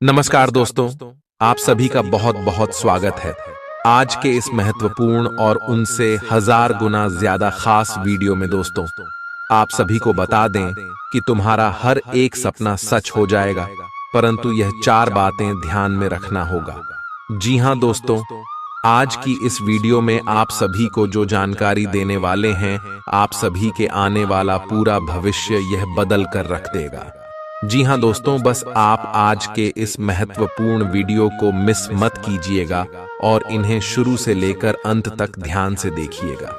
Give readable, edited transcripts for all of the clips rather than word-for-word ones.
नमस्कार दोस्तों, आप सभी का बहुत बहुत स्वागत है आज के इस महत्वपूर्ण और उनसे 1000 गुना ज्यादा खास वीडियो में। दोस्तों, आप सभी को बता दें कि तुम्हारा हर एक सपना सच हो जाएगा, परंतु यह 4 बातें ध्यान में रखना होगा। जी हां दोस्तों, आज की इस वीडियो में आप सभी को जो जानकारी देने वाले हैं, आप सभी के आने वाला पूरा भविष्य यह बदल कर रख देगा। जी हां दोस्तों, बस आप आज के इस महत्वपूर्ण वीडियो को मिस मत कीजिएगा और इन्हें शुरू से लेकर अंत तक ध्यान से देखिएगा।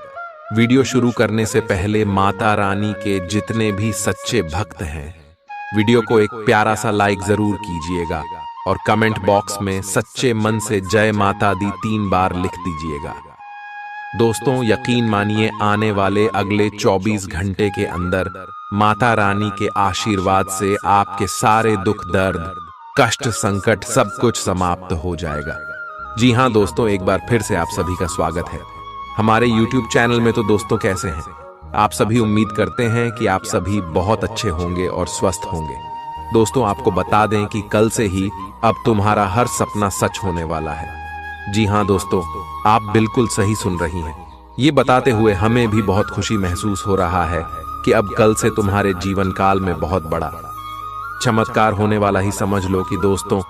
वीडियो शुरू करने से पहले माता रानी के जितने भी सच्चे भक्त हैं, वीडियो को एक प्यारा सा लाइक जरूर कीजिएगा और कमेंट बॉक्स में सच्चे मन से जय माता दी 3 बार लिख दीजिएगा। दोस्तों, यकीन मानिए, आने वाले अगले 24 घंटे के अंदर माता रानी के आशीर्वाद से आपके सारे दुख दर्द कष्ट संकट सब कुछ समाप्त हो जाएगा। जी हां दोस्तों, एक बार फिर से आप सभी का स्वागत है हमारे YouTube चैनल में। तो दोस्तों, कैसे हैं आप सभी? उम्मीद करते हैं कि आप सभी बहुत अच्छे होंगे और स्वस्थ होंगे। दोस्तों, आपको बता दें कि कल से ही अब तुम्हारा हर सपना सच होने वाला है। जी हां दोस्तों, आप बिल्कुल सही सुन रही हैं। ये बताते हुए हमें भी बहुत खुशी महसूस हो रहा है कि अब कल से तुम्हारे जीवन काल में बहुत बड़ा चमत्कार होने वाला ही समझ लो कि दोस्तों,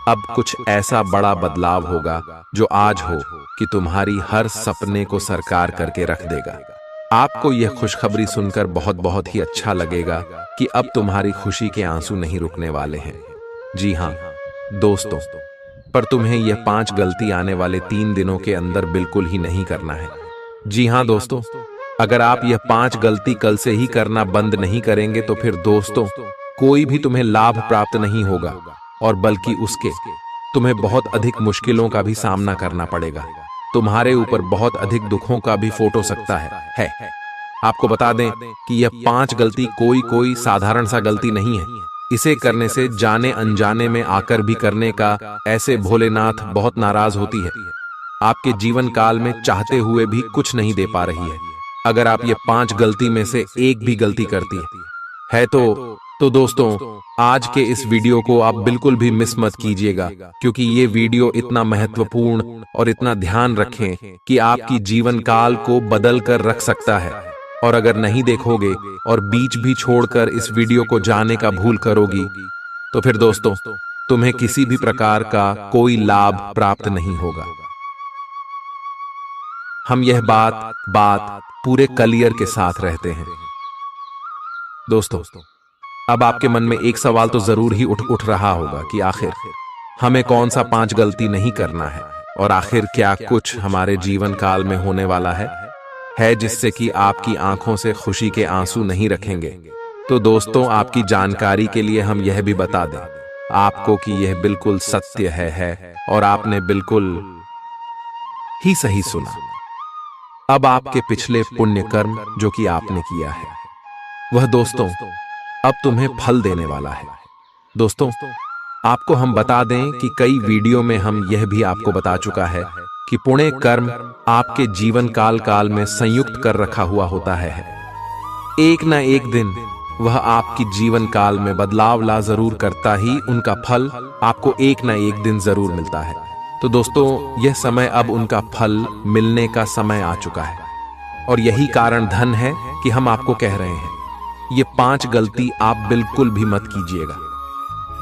अब कुछ ऐसा बड़ा बदलाव होगा जो आज हो कि तुम्हारी हर सपने को साकार करके रख देगा। आपको यह खुशखबरी सुनकर बहुत बहुत ही अच्छा लगेगा कि अब तुम्हारी खुशी के आंसू नहीं रुकने वाले हैं। जी हां दोस्तों, पर तुम्हें यह 5 गलती आने वाले 3 दिनों के अंदर बिल्कुल ही नहीं करना है। जी हां दोस्तों, अगर आप यह 5 गलती कल से ही करना बंद नहीं करेंगे तो फिर दोस्तों, कोई भी तुम्हें लाभ प्राप्त नहीं होगा और बल्कि उसके तुम्हें बहुत अधिक मुश्किलों का भी सामना करना पड़ेगा। तुम्हारे ऊपर बहुत अधिक दुखों का भी फोटो सकता है। आपको बता दें कि यह 5 गलती कोई साधारण सा गलती नहीं है। इसे करने से जाने अनजाने में आकर भी करने का ऐसे भोलेनाथ बहुत नाराज होती है। आपके जीवन काल में चाहते हुए भी कुछ नहीं दे पा रही है। अगर आप ये 5 गलती में से एक भी गलती करती है तो दोस्तों, आज के इस वीडियो को आप बिल्कुल भी मिस मत कीजिएगा, क्योंकि ये वीडियो इतना महत्वपूर्ण और इतना ध्यान रखें कि आपकी जीवन काल को बदल कर रख सकता है। और अगर नहीं देखोगे और बीच भी छोड़कर इस वीडियो को जाने का भूल करोगी तो फिर दोस्तों, तुम्हें किसी भी प्रकार का कोई लाभ प्राप्त नहीं होगा। हम यह बात पूरे क्लियर के साथ रहते हैं। दोस्तों, अब आपके मन में एक सवाल तो जरूर ही उठ रहा होगा कि आखिर हमें कौन सा 5 गलती नहीं करना है और आखिर क्या कुछ हमारे जीवन काल में होने वाला है जिससे कि आपकी आंखों से खुशी के आंसू नहीं रखेंगे। तो दोस्तों, आपकी जानकारी के लिए हम यह भी बता दें आपको कि यह बिल्कुल सत्य है और आपने बिल्कुल ही सही सुना। अब आपके पिछले पुण्य कर्म जो कि आपने किया है, वह दोस्तों अब तुम्हें फल देने वाला है। दोस्तों, आपको हम बता दें कि कई वीडियो में हम यह भी आपको बता चुका है कि पुण्य कर्म आपके जीवन काल में संयुक्त कर रखा हुआ होता है। एक न एक दिन वह आपकी जीवन काल में बदलाव ला जरूर करता ही उनका फल आपको एक न एक दिन जरूर मिलता है। तो दोस्तों, यह समय अब उनका फल मिलने का समय आ चुका है और यही कारण धन है कि हम आपको कह रहे हैं ये 5 गलती आप बिल्कुल भी मत कीजिएगा।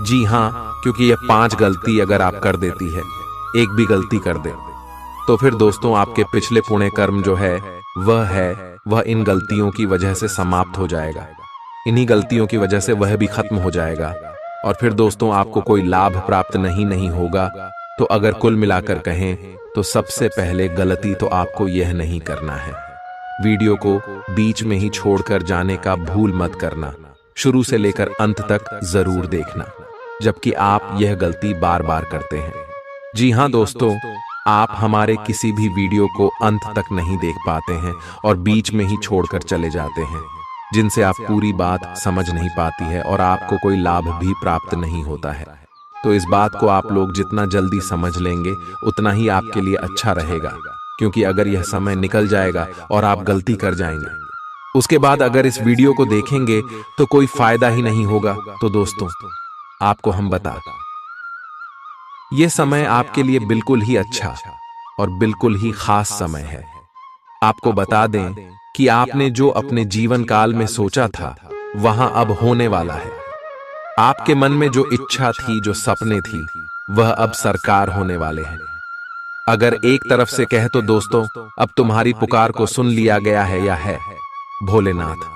जी हां, क्योंकि ये 5 गलती अगर आप कर देती है, एक भी गलती कर दे, तो फिर दोस्तों आपके पिछले पुण्य कर्म जो है वह इन गलतियों की वजह से समाप्त हो जाएगा। इन्हीं गलतियों की वजह से वह भी खत्म हो जाएगा और फिर दोस्तों आपको कोई लाभ प्राप्त नहीं होगा। तो अगर कुल मिलाकर कहें तो सबसे पहले गलती तो आपको यह नहीं करना है, वीडियो को बीच में ही छोड़कर जाने का भूल मत करना, शुरू से लेकर अंत तक जरूर देखना, जबकि आप यह गलती बार बार करते हैं। जी हां दोस्तों, आप हमारे किसी भी वीडियो को अंत तक नहीं देख पाते हैं और बीच में ही छोड़कर चले जाते हैं, जिनसे आप पूरी बात समझ नहीं पाती है और आपको कोई लाभ भी प्राप्त नहीं होता है। तो इस बात को आप लोग जितना जल्दी समझ लेंगे उतना ही आपके लिए अच्छा रहेगा, क्योंकि अगर यह समय निकल जाएगा और आप गलती कर जाएंगे, उसके बाद अगर इस वीडियो को देखेंगे तो कोई फायदा ही नहीं होगा। तो दोस्तों, आपको हम बता ये समय आपके लिए बिल्कुल ही अच्छा और बिल्कुल ही खास समय है। आपको बता दें कि आपने जो अपने जीवन काल में सोचा था वहां अब होने वाला है। आपके मन में जो इच्छा थी, जो सपने थी, वह अब साकार होने वाले हैं। अगर एक तरफ से कहे तो दोस्तों, अब तुम्हारी पुकार को सुन लिया गया है या है। भोलेनाथ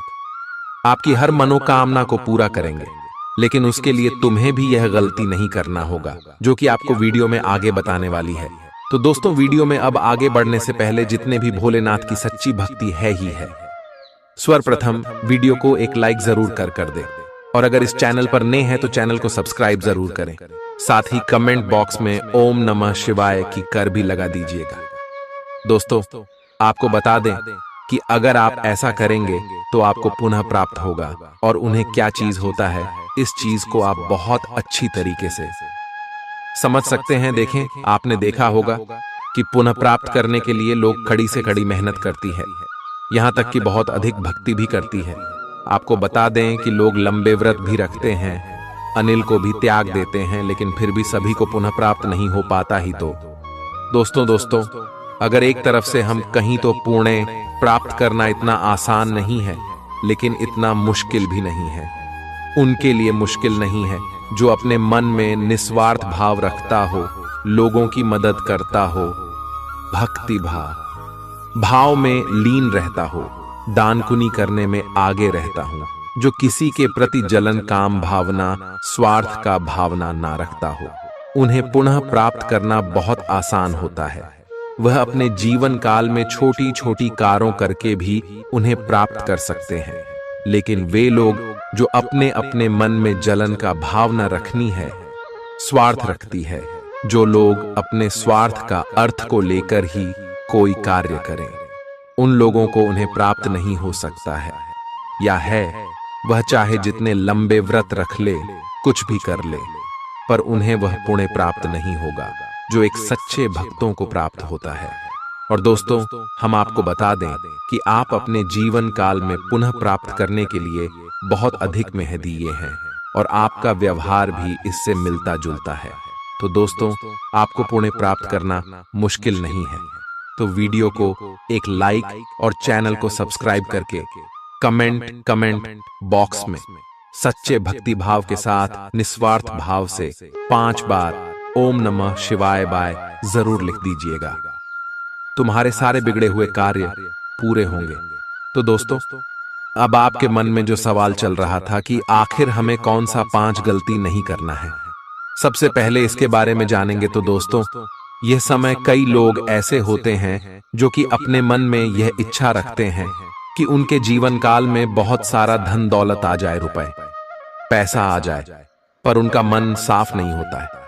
आपकी हर मनोकामना को पूरा करेंगे, लेकिन उसके लिए तुम्हें भी यह गलती नहीं करना होगा जो कि आपको वीडियो में आगे बताने वाली है। तो दोस्तों, वीडियो में अब आगे बढ़ने से पहले जितने भी भोलेनाथ की सच्ची भक्ति है ही है, सर्वप्रथम वीडियो को एक लाइक जरूर कर दे, और अगर इस चैनल पर नए हैं तो चैनल को सब्सक्राइब जरूर करें। साथ ही कमेंट बॉक्स में ओम नमः शिवाय की कर भी लगा दीजिएगा। दोस्तों, आपको बता दें कि अगर आप ऐसा करेंगे तो आपको पुनः प्राप्त होगा, और उन्हें क्या चीज होता है इस चीज को आप बहुत अच्छी तरीके से समझ सकते हैं। देखें, आपने देखा होगा कि पुनः प्राप्त करने के लिए लोग कड़ी से कड़ी मेहनत करती है, यहां तक कि बहुत अधिक भक्ति भी करती है। आपको बता दें कि लोग लंबे व्रत भी रखते हैं, अनिल को भी त्याग देते हैं, लेकिन फिर भी सभी को पुनः प्राप्त नहीं हो पाता ही। तो दोस्तों, अगर एक तरफ से हम कहीं तो पुण्य प्राप्त करना इतना आसान नहीं है, लेकिन इतना मुश्किल भी नहीं है। उनके लिए मुश्किल नहीं है जो अपने मन में निस्वार्थ भाव रखता हो, लोगों की मदद करता हो, भक्ति भाव में लीन रहता हो, दान पुण्य करने में आगे रहता हूं, जो किसी के प्रति जलन, काम भावना, स्वार्थ का भावना ना रखता हो। उन्हें पुनः प्राप्त करना बहुत आसान होता है। वह अपने जीवन काल में छोटी छोटी कारों करके भी उन्हें प्राप्त कर सकते हैं, लेकिन वे लोग जो अपने अपने मन में जलन का भावना रखनी है, स्वार्थ रखती है, जो लोग अपने स्वार्थ का अर्थ को लेकर ही कोई कार्य करें, उन लोगों को उन्हें प्राप्त नहीं हो सकता है, या है वह चाहे जितने लंबे व्रत रख ले, कुछ भी कर ले, पर उन्हें वह पुण्य प्राप्त नहीं होगा जो एक सच्चे भक्तों को प्राप्त होता है। और दोस्तों, हम आपको बता दें कि आप अपने जीवन काल में पुनः प्राप्त करने के लिए बहुत अधिक मेहनत दिए हैं, और आपका व्यवहार भी इससे मिलता जुलता है। तो दोस्तों, आपको पुण्य प्राप्त करना मुश्किल नहीं है। तो वीडियो को एक लाइक और चैनल को सब्सक्राइब करके कमेंट बॉक्स में सच्चे भक्ति भाव के साथ निस्वार्थ भाव से 5 बार ओम नमः शिवाय बाय जरूर लिख दीजिएगा। तुम्हारे सारे बिगड़े हुए कार्य पूरे होंगे। तो दोस्तों, अब आपके मन में जो सवाल चल रहा था कि आखिर हमें कौन सा 5 गलती नहीं करना है, सबसे पहले इसके बारे में जानेंगे। तो दोस्तों, यह समय कई लोग ऐसे होते हैं जो कि अपने मन में यह इच्छा रखते हैं कि उनके जीवन काल में बहुत सारा धन दौलत आ जाए, रुपए पैसा आ जाए, पर उनका मन साफ नहीं होता है।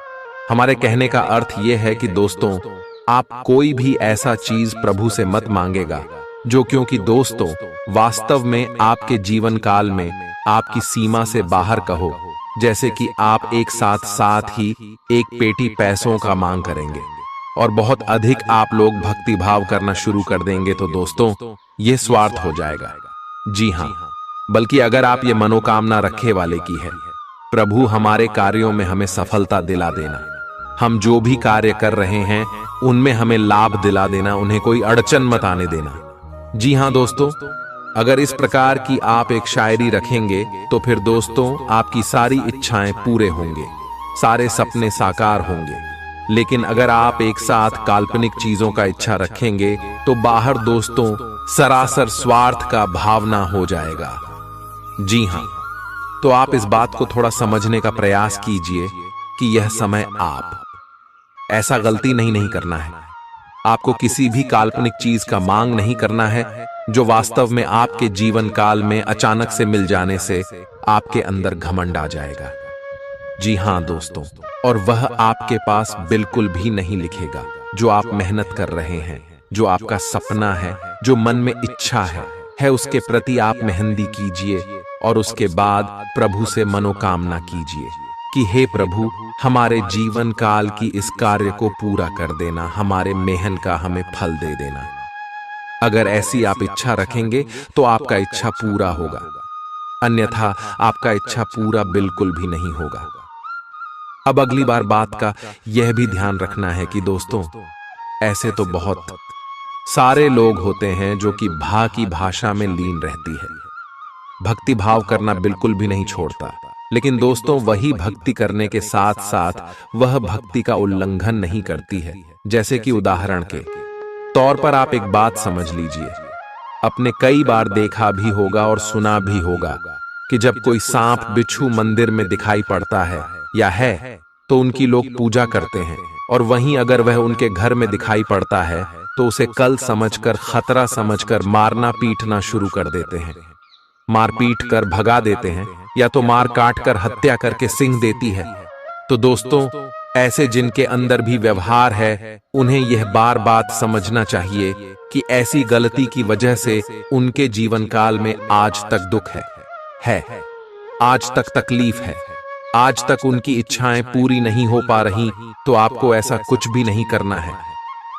हमारे कहने का अर्थ यह है कि दोस्तों, आप कोई भी ऐसा चीज प्रभु से मत मांगेगा जो, क्योंकि दोस्तों वास्तव में आपके जीवन काल में आपकी सीमा से बाहर कहो, जैसे कि आप एक साथ ही एक पेटी पैसों का मांग करेंगे और बहुत अधिक आप लोग भक्ति भाव करना शुरू कर देंगे। तो दोस्तों, ये स्वार्थ हो जाएगा। जी हाँ, बल्कि अगर आप ये मनोकामना रखे वाले की है, प्रभु हमारे कार्यों में हमें सफलता दिला देना, हम जो भी कार्य कर रहे हैं उनमें हमें लाभ दिला देना, उन्हें कोई अड़चन मत आने देना। जी हाँ दोस्तों, अगर इस प्रकार की आप एक शायरी रखेंगे तो फिर दोस्तों आपकी सारी इच्छाएं पूरे होंगे, सारे सपने साकार होंगे। लेकिन अगर आप एक साथ काल्पनिक चीजों का इच्छा रखेंगे तो बाहर दोस्तों सरासर स्वार्थ का भावना हो जाएगा। जी हाँ, तो आप इस बात को थोड़ा समझने का प्रयास कीजिए कि यह समय आप ऐसा गलती नहीं करना है। आपको किसी भी काल्पनिक चीज का मांग नहीं करना है जो वास्तव में आपके जीवन काल में अचानक से मिल जाने से आपके अंदर घमंड आ जाएगा। जी हाँ दोस्तों, और वह आपके पास बिल्कुल भी नहीं लिखेगा जो आप मेहनत कर रहे हैं, जो आपका सपना है, जो मन में इच्छा है उसके प्रति आप मेहंदी कीजिए और उसके बाद प्रभु से मनोकामना कीजिए कि हे प्रभु, हमारे जीवन काल की इस कार्य को पूरा कर देना, हमारे मेहनत का हमें फल दे देना। अगर ऐसी आप इच्छा रखेंगे तो आपका इच्छा पूरा होगा, अन्यथा आपका इच्छा पूरा बिल्कुल भी नहीं होगा। अब अगली बार बात का यह भी ध्यान रखना है कि दोस्तों, ऐसे तो बहुत सारे लोग होते हैं जो कि भा की भाषा में लीन रहती है, भक्ति भाव करना बिल्कुल भी नहीं छोड़ता, लेकिन दोस्तों वही भक्ति करने के साथ साथ वह भक्ति का उल्लंघन नहीं करती है। जैसे कि उदाहरण के तौर पर आप एक बात समझ लीजिए, आपने कई बार देखा भी होगा और सुना भी होगा कि जब कोई सांप बिच्छू मंदिर में दिखाई पड़ता है या है तो उनकी लोग पूजा करते हैं, और वहीं अगर वह उनके घर में दिखाई पड़ता है तो उसे कल समझकर, खतरा समझकर मारना पीटना शुरू कर देते हैं, मार पीट कर भगा देते हैं, या तो मार काट कर हत्या करके सिंह देती है। तो दोस्तों, ऐसे जिनके अंदर भी व्यवहार है, उन्हें यह बार बात समझना चाहिए कि ऐसी गलती की वजह से उनके जीवन काल में आज तक दुख है, आज तक तकलीफ है, आज तक उनकी इच्छाएं पूरी नहीं हो पा रही। तो आपको ऐसा कुछ भी नहीं करना है।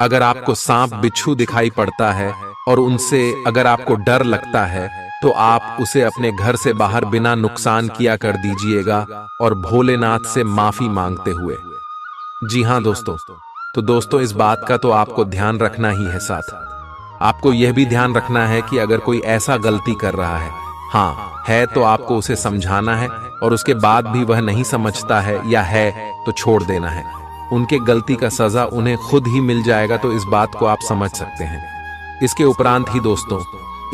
अगर आपको सांप बिच्छू दिखाई पड़ता है और उनसे अगर आपको डर लगता है तो आप उसे अपने घर से बाहर बिना नुकसान किया कर दीजिएगा, और भोलेनाथ से माफी मांगते हुए। जी हां दोस्तों, तो दोस्तों इस बात का तो आपको ध्यान रखना ही है। साथ आपको यह भी ध्यान रखना है कि अगर कोई ऐसा गलती कर रहा है, है तो आपको उसे समझाना है, और उसके बाद भी वह नहीं समझता है या है तो छोड़ देना है। उनके गलती का सजा उन्हें खुद ही मिल जाएगा, तो इस बात को आप समझ सकते हैं। इसके उपरांत ही दोस्तों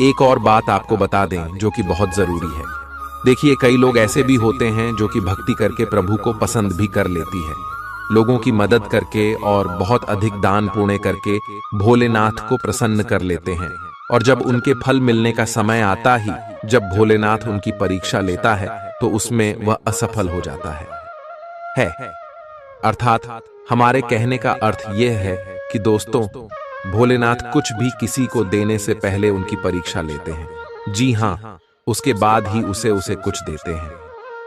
एक और बात आपको बता दें जो कि बहुत जरूरी है। देखिए, कई लोग ऐसे भी होते हैं जो कि भक्ति करके प्रभु को पसंद भी कर लेती है, लोगों की मदद करके और बहुत अधिक दान पुण्य करके भोलेनाथ को प्रसन्न कर लेते हैं, और जब उनके फल मिलने का समय आता ही, जब भोलेनाथ उनकी परीक्षा लेता है तो उसमें वह असफल हो जाता है। अर्थात हमारे कहने का अर्थ यह है कि दोस्तों, भोलेनाथ कुछ भी किसी को देने से पहले उनकी परीक्षा लेते हैं। जी हां, उसके बाद ही उसे कुछ देते हैं।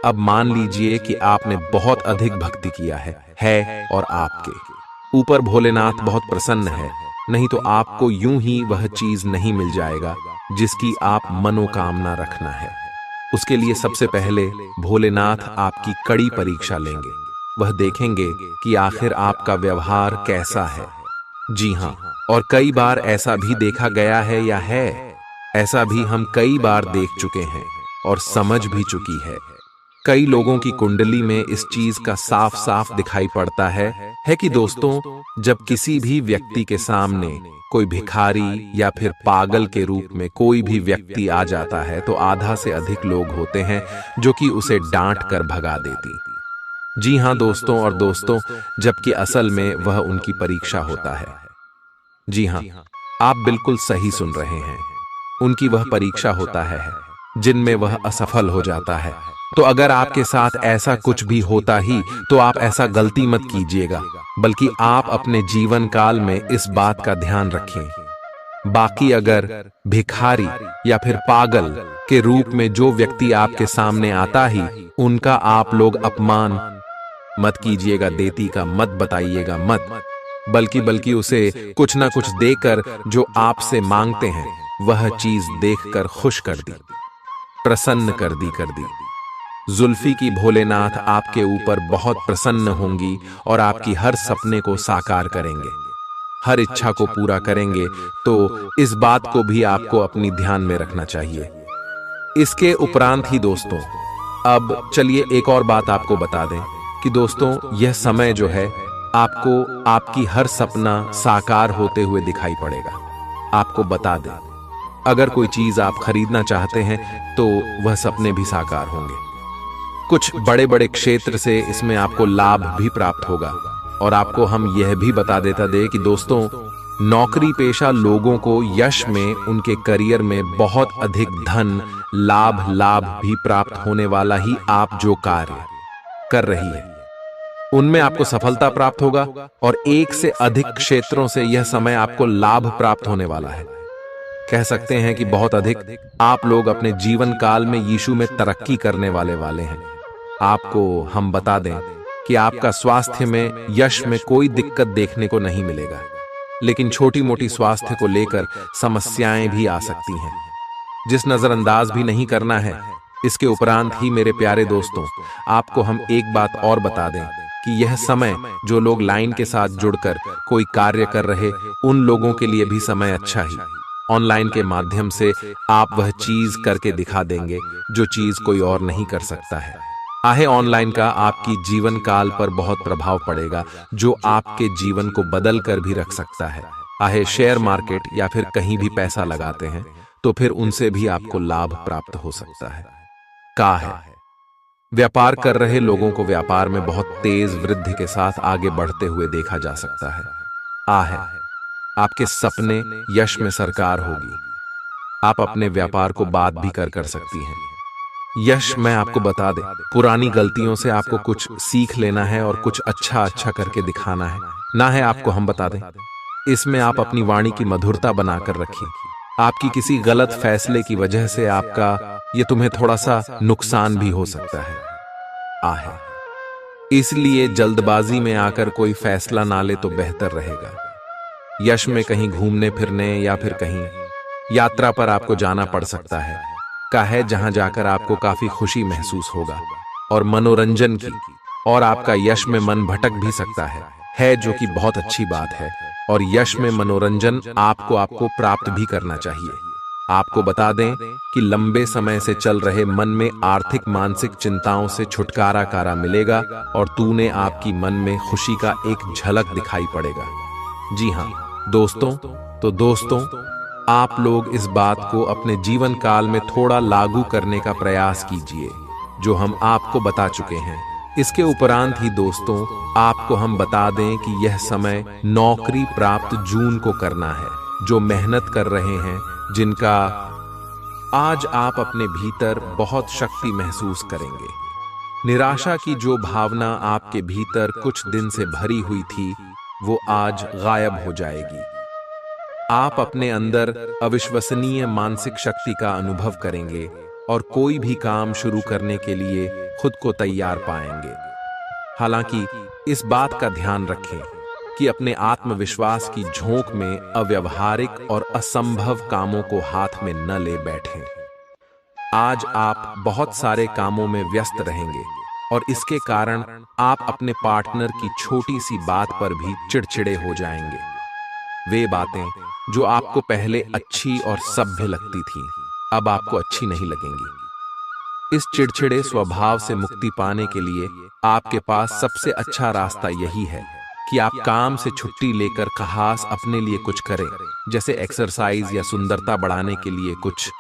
अब मान लीजिए कि आपने बहुत अधिक भक्ति किया है और आपके ऊपर भोलेनाथ बहुत प्रसन्न है, नहीं तो आपको यूं ही वह चीज नहीं मिल जाएगा जिसकी आप मनोकामना रखना है। उसके लिए सबसे पहले भोलेनाथ आपकी कड़ी परीक्षा लेंगे। वह देखेंगे कि आखिर आपका व्यवहार कैसा है। जी हां, और कई बार ऐसा भी देखा गया है या है, ऐसा भी हम कई बार देख चुके हैं और समझ भी चुकी है। कई लोगों की कुंडली में इस चीज का साफ साफ दिखाई पड़ता है कि दोस्तों, जब किसी भी व्यक्ति के सामने कोई भिखारी या फिर पागल के रूप में कोई भी व्यक्ति आ जाता है तो आधा से अधिक लोग होते हैं जो कि उसे डांट कर भगा देती। जी हां दोस्तों, और दोस्तों, जबकि असल में वह उनकी परीक्षा होता है। जी हां, आप बिल्कुल सही सुन रहे हैं, उनकी वह परीक्षा होता है जिनमें वह असफल हो जाता है। तो अगर आपके साथ ऐसा कुछ भी होता ही तो आप ऐसा गलती मत कीजिएगा, बल्कि आप अपने जीवन काल में इस बात का ध्यान रखें। बाकी अगर भिखारी या फिर पागल के रूप में जो व्यक्ति आपके सामने आता ही, उनका आप लोग अपमान मत कीजिएगा, देती का मत बताइएगा मत, बल्कि उसे कुछ ना कुछ देकर जो आपसे मांगते हैं वह चीज देखकर खुश कर दी, प्रसन्न कर दी। जुल्फी की भोलेनाथ आपके ऊपर बहुत प्रसन्न होंगी और आपकी हर सपने को साकार करेंगे, हर इच्छा को पूरा करेंगे। तो इस बात को भी आपको अपनी ध्यान में रखना चाहिए। इसके उपरांत ही दोस्तों, अब चलिए एक और बात आपको बता दें कि दोस्तों, यह समय जो है आपको आपकी हर सपना साकार होते हुए दिखाई पड़ेगा। आपको बता दें, अगर कोई चीज आप खरीदना चाहते हैं तो वह सपने भी साकार होंगे। कुछ बड़े बड़े क्षेत्र से इसमें आपको लाभ भी प्राप्त होगा। और आपको हम यह भी बता देता दे कि दोस्तों, नौकरी पेशा लोगों को यश में, उनके करियर में बहुत अधिक धन लाभ भी प्राप्त होने वाला ही आप जो कार्य कर रही है उनमें आपको सफलता प्राप्त होगा, और एक से अधिक क्षेत्रों से यह समय आपको लाभ प्राप्त होने वाला है। कह सकते हैं कि बहुत अधिक आप लोग अपने जीवन काल में यीशु में तरक्की करने वाले हैं। आपको हम बता दें कि आपका स्वास्थ्य में, यश में कोई दिक्कत देखने को नहीं मिलेगा, लेकिन छोटी मोटी स्वास्थ्य को लेकर समस्याएं भी आ सकती हैं, जिस नजरअंदाज भी नहीं करना है। इसके उपरांत ही मेरे प्यारे दोस्तों, आपको हम एक बात और बता दें कि यह समय जो लोग लाइन के साथ जुड़कर कोई कार्य कर रहे, उन लोगों के लिए भी समय अच्छा ही। ऑनलाइन के माध्यम से आप वह चीज करके दिखा देंगे जो चीज कोई और नहीं कर सकता है। आहे ऑनलाइन का आपकी जीवन काल पर बहुत प्रभाव पड़ेगा, जो आपके जीवन को बदल कर भी रख सकता है। आहे शेयर मार्केट या फिर कहीं भी पैसा लगाते हैं तो फिर उनसे भी आपको लाभ प्राप्त हो सकता है। का है व्यापार कर रहे लोगों को व्यापार में बहुत तेज वृद्धि के साथ आगे बढ़ते हुए देखा जा सकता है। आ है आपके सपने यश में सरकार होगी। आप अपने व्यापार को बात भी कर सकती हैं। यश मैं आपको बता दें, पुरानी गलतियों से आपको कुछ सीख लेना है और कुछ अच्छा करके दिखाना है, ना है आपको हम बता दें। इसमें आप अपनी वाणी की मधुरता बनाकर रखें। आपकी किसी गलत फैसले की वजह से आपका ये तुम्हें थोड़ा सा नुकसान भी हो सकता है। आहे इसलिए जल्दबाजी में आकर कोई फैसला ना ले तो बेहतर रहेगा। यश में कहीं घूमने फिरने या फिर कहीं यात्रा पर आपको जाना पड़ सकता है, का है जहां जाकर आपको काफी खुशी महसूस होगा और मनोरंजन की, और आपका यश में मन भटक भी सकता है जो कि बहुत अच्छी बात है। और यश में मनोरंजन आपको प्राप्त भी करना चाहिए। आपको बता दें कि लंबे समय से चल रहे मन में आर्थिक मानसिक चिंताओं से छुटकारा मिलेगा और तूने आपकी मन में खुशी का एक झलक दिखाई पड़ेगा। जी हाँ दोस्तों, आप लोग इस बात को अपने जीवन काल में थोड़ा लागू करने का प्रयास कीजिए, जो हम आपको बता चुके हैं। इसके उपरांत ही दोस्तों, आपको हम बता दें कि यह समय नौकरी प्राप्त जून को करना है। जो मेहनत कर रहे हैं, जिनका आज आप अपने भीतर बहुत शक्ति महसूस करेंगे। निराशा की जो भावना आपके भीतर कुछ दिन से भरी हुई थी, वो आज गायब हो जाएगी। आप अपने अंदर अविश्वसनीय मानसिक शक्ति का अनुभव करेंगे और कोई भी काम शुरू करने के लिए खुद को तैयार पाएंगे। हालांकि इस बात का ध्यान रखें कि अपने आत्मविश्वास की झोंक में अव्यावहारिक और असंभव कामों को हाथ में न ले बैठें। आज आप बहुत सारे कामों में व्यस्त रहेंगे और इसके कारण आप अपने पार्टनर की छोटी सी बात पर भी चिड़चिड़े हो जाएंगे। वे बातें जो आपको पहले अच्छी और सभ्य लगती थीं, अब आपको अच्छी नहीं लगेंगी। इस चिड़चिड़े स्वभाव से मुक्ति पाने के लिए आपके पास सबसे अच्छा रास्ता यही है कि आप काम से छुट्टी लेकर खास अपने लिए कुछ करें, जैसे एक्सरसाइज या सुंदरता बढ़ाने के लिए कुछ।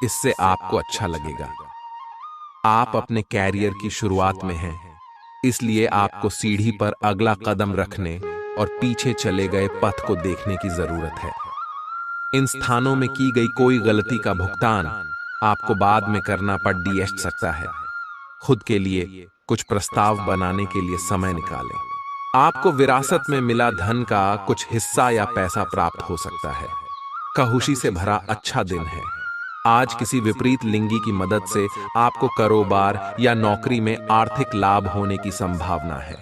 इससे आपको अच्छा लगेगा। आप अपने कैरियर की शुरुआत में हैं, इसलिए आपको सीढ़ी पर अगला कदम रखने और पीछे चले गए पथ को देखने की जरूरत है। इन स्थानों में की गई कोई गलती का भुगतान आपको बाद में करना पड़ सकता है। खुद के लिए कुछ प्रस्ताव बनाने के लिए समय निकालें। आपको विरासत में मिला धन का कुछ हिस्सा या पैसा प्राप्त हो सकता है। खुशी से भरा अच्छा दिन है। आज किसी विपरीत लिंगी की मदद से आपको कारोबार या नौकरी में आर्थिक लाभ होने की संभावना है।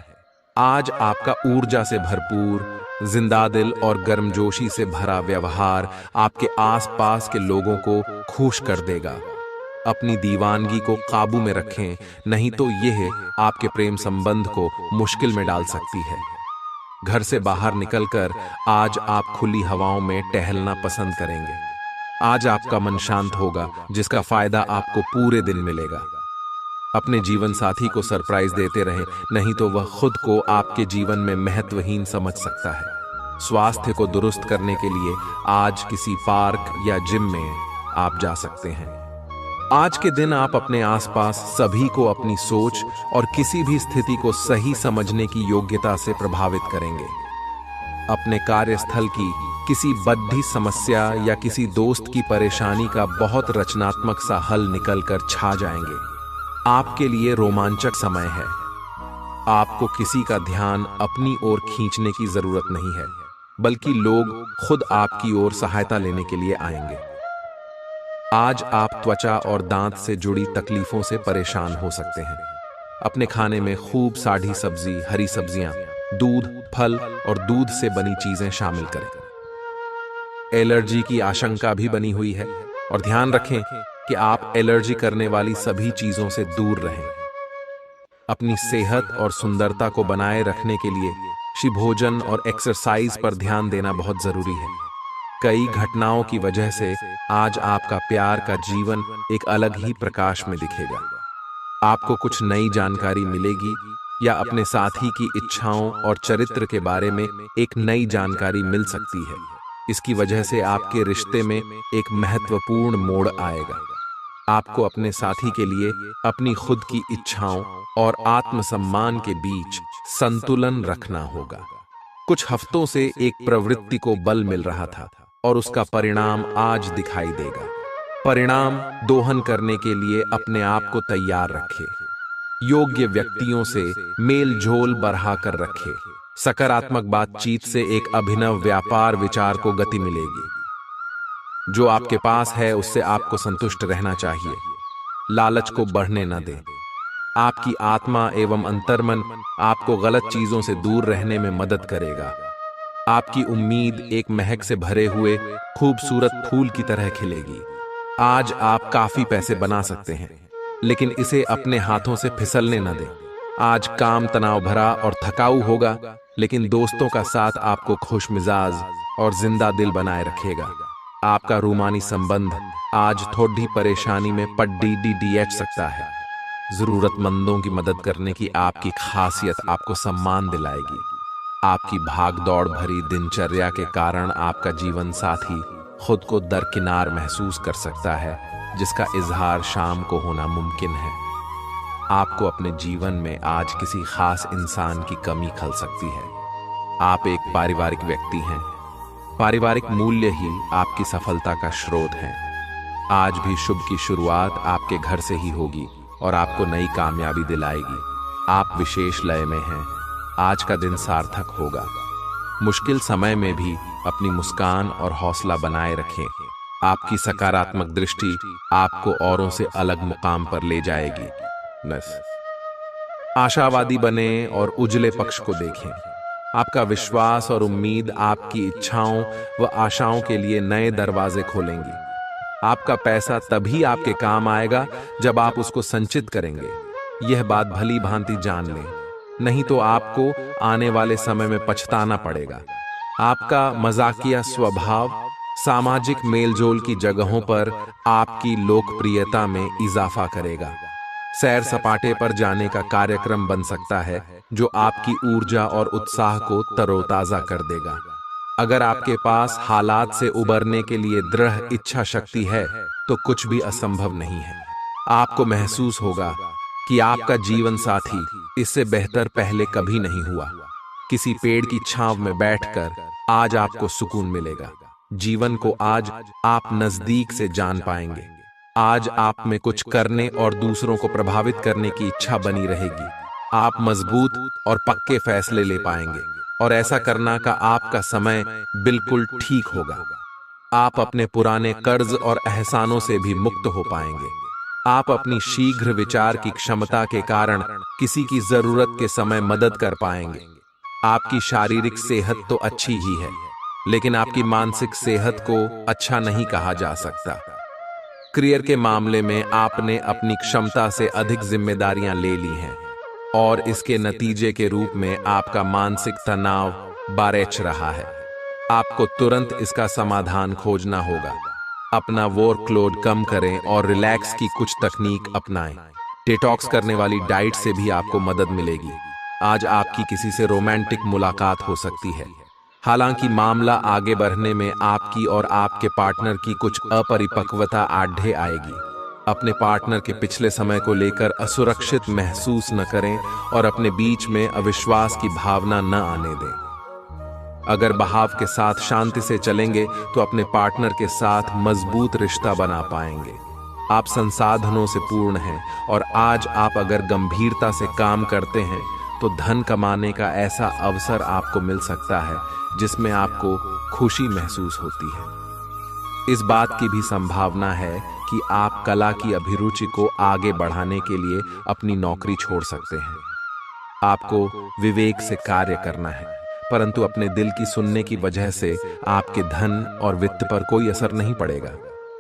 आज आपका ऊर्जा से भरपूर, जिंदा दिल और गर्मजोशी से भरा व्यवहार आपके आसपास के लोगों को खुश कर देगा। अपनी दीवानगी को काबू में रखें, नहीं तो यह आपके प्रेम संबंध को मुश्किल में डाल सकती है। घर से बाहर निकलकर आज आप खुली हवाओं में टहलना पसंद करेंगे। आज आपका मन शांत होगा, जिसका फायदा आपको पूरे दिन मिलेगा। अपने जीवन साथी को सरप्राइज देते रहें, नहीं तो वह खुद को आपके जीवन में महत्वहीन समझ सकता है। स्वास्थ्य को दुरुस्त करने के लिए आज किसी पार्क या जिम में आप जा सकते हैं। आज के दिन आप अपने आसपास सभी को अपनी सोच और किसी भी स्थिति को सही समझने की योग्यता से प्रभावित करेंगे। अपने कार्यस्थल की किसी बद्धी समस्या या किसी दोस्त की परेशानी का बहुत रचनात्मक सा हल निकलकर छा जाएंगे। आपके लिए रोमांचक समय है। आपको किसी का ध्यान अपनी ओर खींचने की जरूरत नहीं है, बल्कि लोग खुद आपकी ओर सहायता लेने के लिए आएंगे। आज आप त्वचा और दांत से जुड़ी तकलीफों से परेशान हो सकते हैं। अपने खाने में खूब साढ़ी सब्जी, हरी सब्जियां, दूध, फल और दूध से बनी चीजें शामिल करें। एलर्जी की आशंका भी बनी हुई है और ध्यान रखें कि आप एलर्जी करने वाली सभी चीजों से दूर रहें। अपनी सेहत और सुंदरता को बनाए रखने के लिए भोजन और एक्सरसाइज पर ध्यान देना बहुत जरूरी है। कई घटनाओं की वजह से आज आपका प्यार का जीवन एक अलग ही प्रकाश में दिखेगा। आपको कुछ नई जानकारी मिलेगी या अपने साथी की इच्छाओं और चरित्र के बारे में एक नई जानकारी मिल सकती है। इसकी वजह से आपके रिश्ते में एक महत्वपूर्ण मोड़ आएगा। आपको अपने साथी के लिए अपनी खुद की इच्छाओं और आत्मसम्मान के बीच संतुलन रखना होगा। कुछ हफ्तों से एक प्रवृत्ति को बल मिल रहा था और उसका परिणाम आज दिखाई देगा। परिणाम दोहन करने के लिए अपने आप को तैयार रखें। योग्य व्यक्तियों से मेल जोल बढ़ा कर रखें। सकारात्मक बातचीत से एक अभिनव व्यापार विचार को गति मिलेगी। जो आपके पास है उससे आपको संतुष्ट रहना चाहिए। लालच को बढ़ने न दें। आपकी आत्मा एवं अंतर्मन आपको गलत चीजों से दूर रहने में मदद करेगा। आपकी उम्मीद एक महक से भरे हुए खूबसूरत फूल की तरह खिलेगी। आज आप काफी पैसे बना सकते हैं, लेकिन इसे अपने हाथों से फिसलने न दें। आज काम तनाव भरा और थकाऊ होगा, लेकिन दोस्तों का साथ आपको खुशमिजाज और जिंदा दिल बनाए रखेगा। आपका रूमानी संबंध आज थोड़ी परेशानी में पड़ सकता है। जरूरतमंदों की मदद करने की आपकी खासियत आपको सम्मान दिलाएगी। आपकी भागदौड़ भरी दिनचर्या के कारण आपका जीवन साथी खुद को दरकिनार महसूस कर सकता है, जिसका इजहार शाम को होना मुमकिन है। आपको अपने जीवन में आज किसी खास इंसान की कमी खल सकती है। आप एक पारिवारिक व्यक्ति हैं। पारिवारिक मूल्य ही आपकी सफलता का स्रोत है। आज भी शुभ की शुरुआत आपके घर से ही होगी और आपको नई कामयाबी दिलाएगी। आप विशेष लय में हैं। आज का दिन सार्थक होगा। मुश्किल समय में भी अपनी मुस्कान और हौसला बनाए रखें। आपकी सकारात्मक दृष्टि आपको औरों से अलग मुकाम पर ले जाएगी। आशावादी बने और उजले पक्ष को देखें। आपका विश्वास और उम्मीद आपकी इच्छाओं व आशाओं के लिए नए दरवाजे खोलेंगी। आपका पैसा तभी आपके काम आएगा जब आप उसको संचित करेंगे। यह बात भली भांति जान लें, नहीं तो आपको आने वाले समय में पछताना पड़ेगा। आपका मजाकिया स्वभाव सामाजिक मेलजोल की जगहों पर आपकी लोकप्रियता में इजाफा करेगा। सैर सपाटे पर जाने का कार्यक्रम बन सकता है, जो आपकी ऊर्जा और उत्साह को तरोताजा कर देगा। अगर आपके पास हालात से उबरने के लिए दृढ़ इच्छा शक्ति है, तो कुछ भी असंभव नहीं है। आपको महसूस होगा कि आपका जीवन साथी इससे बेहतर पहले कभी नहीं हुआ। किसी पेड़ की छांव में बैठकर आज आपको सुकून मिलेगा। जीवन को आज आप नजदीक से जान पाएंगे। आज आप में कुछ करने और दूसरों को प्रभावित करने की इच्छा बनी रहेगी। आप मजबूत और पक्के फैसले ले पाएंगे और ऐसा करना का आपका समय बिल्कुल ठीक होगा। आप अपने पुराने कर्ज और एहसानों से भी मुक्त हो पाएंगे। आप अपनी शीघ्र विचार की क्षमता के कारण किसी की जरूरत के समय मदद कर पाएंगे। आपकी शारीरिक सेहत तो अच्छी ही है, लेकिन आपकी मानसिक सेहत को अच्छा नहीं कहा जा सकता। करियर के मामले में आपने अपनी क्षमता से अधिक जिम्मेदारियां ले ली हैं और इसके नतीजे के रूप में आपका मानसिक तनाव बारेच रहा है। आपको तुरंत इसका समाधान खोजना होगा। अपना वर्कलोड कम करें और रिलैक्स की कुछ तकनीक अपनाएं। डिटॉक्स करने वाली डाइट से भी आपको मदद मिलेगी। आज आपकी किसी से रोमांटिक मुलाकात हो सकती है। हालांकि मामला आगे बढ़ने में आपकी और आपके पार्टनर की कुछ अपरिपक्वता आढ़े आएगी। अपने पार्टनर के पिछले समय को लेकर असुरक्षित महसूस न करें और अपने बीच में अविश्वास की भावना न आने दें। अगर बहाव के साथ शांति से चलेंगे तो अपने पार्टनर के साथ मजबूत रिश्ता बना पाएंगे। आप संसाधनों से पूर्ण हैं और आज आप अगर गंभीरता से काम करते हैं तो धन कमाने का ऐसा अवसर आपको मिल सकता है जिसमें आपको खुशी महसूस होती है। इस बात की भी संभावना है कि आप कला की अभिरुचि को आगे बढ़ाने के लिए अपनी नौकरी छोड़ सकते हैं। आपको विवेक से कार्य करना है, परंतु अपने दिल की सुनने की वजह से आपके धन और वित्त पर कोई असर नहीं पड़ेगा।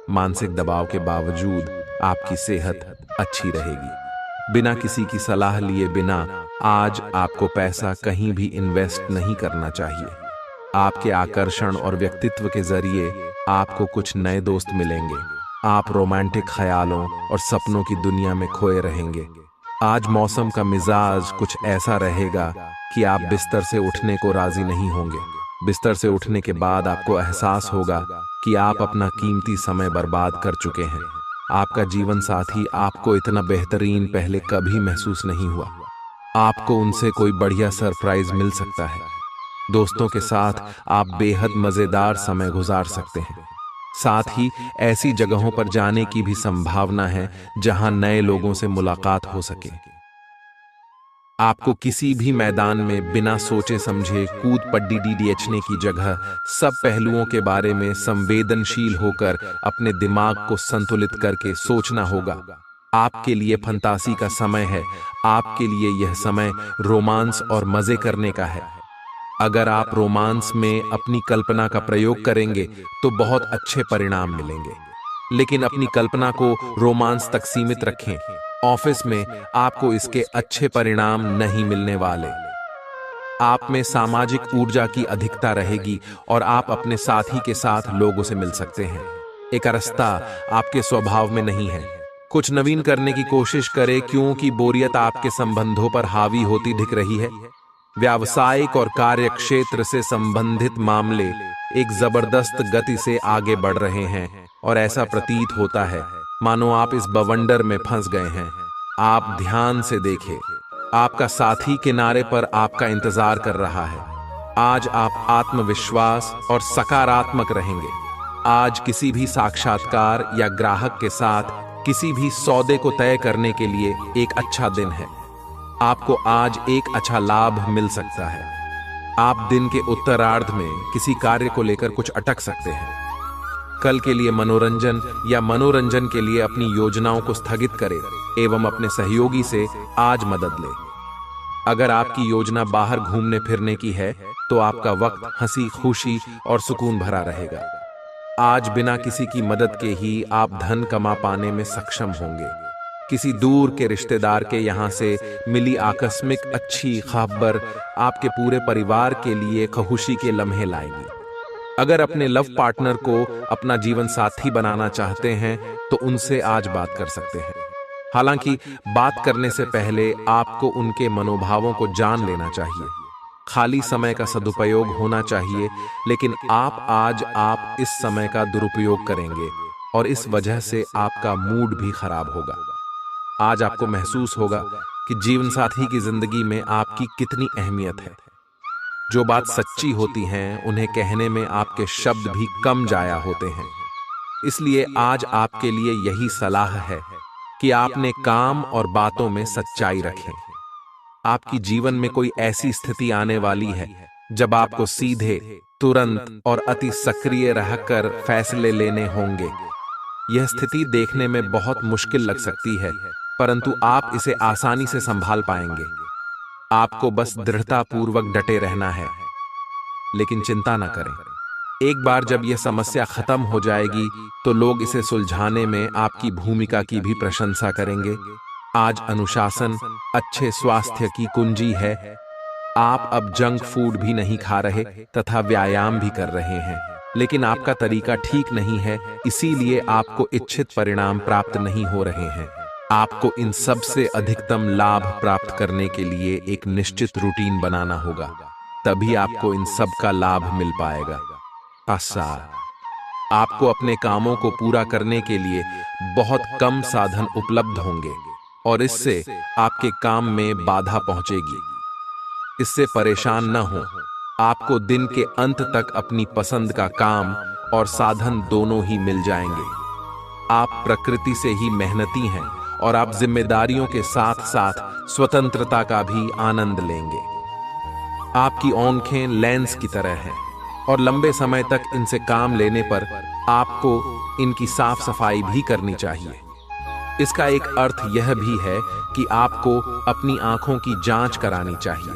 मानसिक दबाव के बावजूद आपकी सेहत अच्छी रहेगी। बिना किसी की सलाह लिए बिना आज आपको पैसा कहीं भी इन्वेस्ट नहीं करना चाहिए। आपके आकर्षण और व्यक्तित्व के जरिए आपको कुछ नए दोस्त मिलेंगे। आप रोमांटिक ख्यालों और सपनों की दुनिया में खोए रहेंगे। आज मौसम का मिजाज कुछ ऐसा रहेगा कि आप बिस्तर से उठने को राजी नहीं होंगे। बिस्तर से उठने के बाद आपको एहसास होगा कि आप अपना कीमती समय बर्बाद कर चुके हैं। आपका जीवन साथी आपको इतना बेहतरीन पहले कभी महसूस नहीं हुआ। आपको उनसे कोई बढ़िया सरप्राइज मिल सकता है। दोस्तों के साथ आप बेहद मजेदार समय गुजार सकते हैं। साथ ही ऐसी जगहों पर जाने की भी संभावना है जहां नए लोगों से मुलाकात हो सके। आपको किसी भी मैदान में बिना सोचे समझे कूद पड्डी डीडीएचने की जगह सब पहलुओं के बारे में संवेदनशील होकर अपने दिमाग को संतुलित करके सोचना होगा। आपके लिए फंतासी का समय है। आपके लिए यह समय रोमांस और मजे करने का है। अगर आप रोमांस में अपनी कल्पना का प्रयोग करेंगे तो बहुत अच्छे परिणाम मिलेंगे, लेकिन अपनी कल्पना को रोमांस तक सीमित रखें। ऑफिस में आपको इसके अच्छे परिणाम नहीं मिलने वाले। आप में सामाजिक ऊर्जा की अधिकता रहेगी और आप अपने साथी के साथ लोगों से मिल सकते हैं। एकरसता आपके स्वभाव में नहीं है। कुछ नवीन करने की कोशिश करें क्योंकि बोरियत आपके संबंधों पर हावी होती दिख रही है। व्यावसायिक और कार्य क्षेत्र से संबंधित मामले एक जबरदस्त गति से आगे बढ़ रहे हैं और ऐसा प्रतीत होता है मानो आप इस बवंडर में फंस गए हैं। आप ध्यान से देखें, आपका साथी किनारे पर आपका इंतजार कर रहा है। आज आप आत्मविश्वास और सकारात्मक रहेंगे। आज किसी भी साक्षात्कार या ग्राहक के साथ किसी भी सौदे को तय करने के लिए एक अच्छा दिन है। आपको आज एक अच्छा लाभ मिल सकता है। आप दिन के उत्तरार्ध में किसी कार्य को लेकर कुछ अटक सकते हैं। कल के लिए मनोरंजन या मनोरंजन के लिए अपनी योजनाओं को स्थगित करें एवं अपने सहयोगी से आज मदद लें। अगर आपकी योजना बाहर घूमने फिरने की है तो आपका वक्त हंसी खुशी और सुकून भरा रहेगा। आज बिना किसी की मदद के ही आप धन कमा पाने में सक्षम होंगे। किसी दूर के रिश्तेदार के यहाँ से मिली आकस्मिक अच्छी खबर आपके पूरे परिवार के लिए खुशी के लम्हे लाएगी। अगर अपने लव पार्टनर को अपना जीवन साथी बनाना चाहते हैं तो उनसे आज बात कर सकते हैं। हालांकि बात करने से पहले आपको उनके मनोभावों को जान लेना चाहिए। खाली समय का सदुपयोग होना चाहिए, लेकिन आप इस समय का दुरुपयोग करेंगे और इस वजह से आपका मूड भी खराब होगा। आज आपको महसूस होगा कि जीवन साथी की जिंदगी में आपकी कितनी अहमियत है। जो बात सच्ची होती हैं उन्हें कहने में आपके शब्द भी कम जाया होते हैं। इसलिए आज आपके लिए यही सलाह है कि आपने काम और बातों में सच्चाई रखें। आपकी जीवन में कोई ऐसी स्थिति आने वाली है जब आपको सीधे, तुरंत और अति सक्रिय रहकर फैसले लेने होंगे। यह स्थिति देखने में बहुत मुश्किल लग सकती है, परंतु आप इसे आसानी से संभाल पाएंगे। आपको बस दृढ़ता पूर्वक डटे रहना है, लेकिन चिंता न करें। एक बार जब यह समस्या खत्म हो जाएगी तो लोग इसे सुलझाने में आपकी भूमिका की भी प्रशंसा करेंगे। आज अनुशासन अच्छे स्वास्थ्य की कुंजी है। आप अब जंक फूड भी नहीं खा रहे तथा व्यायाम भी कर रहे हैं, लेकिन आपका तरीका ठीक नहीं है, इसीलिए आपको इच्छित परिणाम प्राप्त नहीं हो रहे हैं। आपको इन सब से अधिकतम लाभ प्राप्त करने के लिए एक निश्चित रूटीन बनाना होगा, तभी आपको इन सब का लाभ मिल पाएगा। आपको अपने कामों को पूरा करने के लिए बहुत कम साधन उपलब्ध होंगे और इससे आपके काम में बाधा पहुंचेगी। इससे परेशान न हो। आपको दिन के अंत तक अपनी पसंद का काम और साधन दोनों ही मिल जाएंगे। आप प्रकृति से ही मेहनती हैं और आप जिम्मेदारियों के साथ साथ स्वतंत्रता का भी आनंद लेंगे। आपकी आंखें लेंस की तरह हैं और लंबे समय तक इनसे काम लेने पर आपको इनकी साफ सफाई भी करनी चाहिए। इसका एक अर्थ यह भी है कि आपको अपनी आंखों की जांच करानी चाहिए,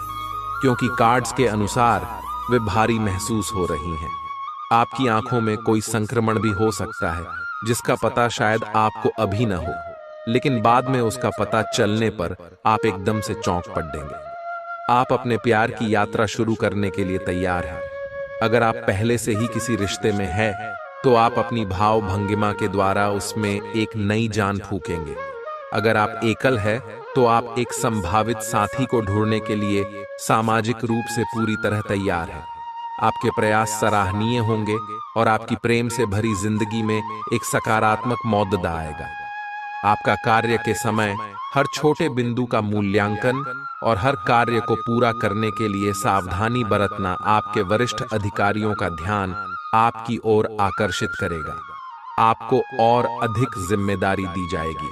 क्योंकि कार्ड्स के अनुसार वे भारी महसूस हो रही हैं। आपकी आंखों में कोई संक्रमण भी हो सकता है जिसका पता शायद आपको अभी न हो। लेकिन बाद में उसका पता चलने पर आप एकदम से चौंक पड़ेंगे। आप अपने प्यार की यात्रा शुरू करने के लिए तैयार हैं। अगर आप पहले से ही किसी रिश्ते में हैं, तो आप अपनी भाव भंगिमा के द्वारा उसमें एक नई जान फूकेंगे। अगर आप एकल है, तो आप एक संभावित साथी को ढूंढने के लिए सामाजिक रूप से पूरी तरह तैयार हैं। आपके प्रयास सराहनीय होंगे और आपकी प्रेम से भरी जिंदगी में एक सकारात्मक मौद्दा आएगा। आपका कार्य के समय हर छोटे बिंदु का मूल्यांकन और हर कार्य को पूरा करने के लिए सावधानी बरतना आपके वरिष्ठ अधिकारियों का ध्यान आपकी ओर आकर्षित करेगा। आपको और अधिक जिम्मेदारी दी जाएगी।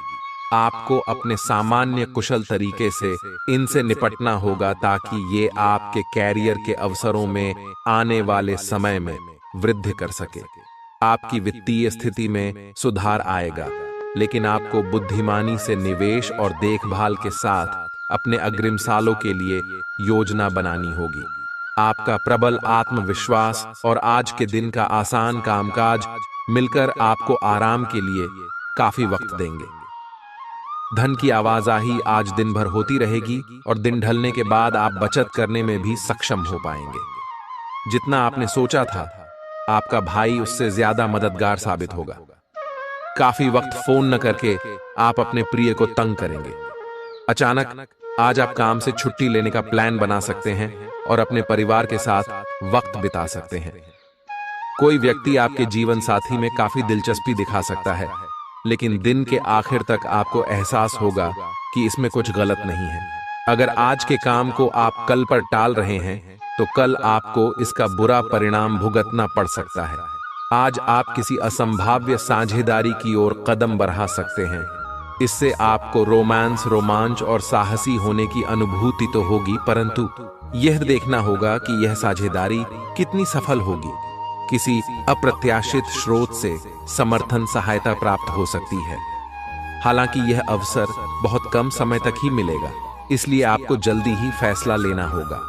आपको अपने सामान्य कुशल तरीके से इनसे निपटना होगा ताकि ये आपके कैरियर के अवसरों में आने वाले समय में वृद्धि कर सके। आपकी वित्तीय स्थिति में सुधार आएगा, लेकिन आपको बुद्धिमानी से निवेश और देखभाल के साथ अपने अग्रिम सालों के लिए योजना बनानी होगी। आपका प्रबल आत्मविश्वास और आज के दिन का आसान कामकाज मिलकर आपको आराम के लिए काफी वक्त देंगे। धन की आवाजाही आज दिन भर होती रहेगी और दिन ढलने के बाद आप बचत करने में भी सक्षम हो पाएंगे। जितना आपने सोचा था, आपका भाई उससे ज्यादा मददगार साबित होगा। काफी वक्त फोन न करके आप अपने प्रिय को तंग करेंगे। अचानक आज आप काम से छुट्टी लेने का प्लान बना सकते हैं और अपने परिवार के साथ वक्त बिता सकते हैं। कोई व्यक्ति आपके जीवन साथी में काफी दिलचस्पी दिखा सकता है, लेकिन दिन के आखिर तक आपको एहसास होगा कि इसमें कुछ गलत नहीं है। अगर आज के काम को आप कल पर टाल रहे हैं, तो कल आपको इसका बुरा परिणाम भुगतना पड़ सकता है। आज आप किसी असंभाव्य साझेदारी की ओर कदम बढ़ा सकते हैं। इससे आपको रोमांच और साहसी होने की अनुभूति तो होगी, परंतु यह देखना होगा कि यह साझेदारी कितनी सफल होगी। किसी अप्रत्याशित स्रोत से समर्थन सहायता प्राप्त हो सकती है। हालांकि यह अवसर बहुत कम समय तक ही मिलेगा, इसलिए आपको जल्दी ही फैसला लेना होगा।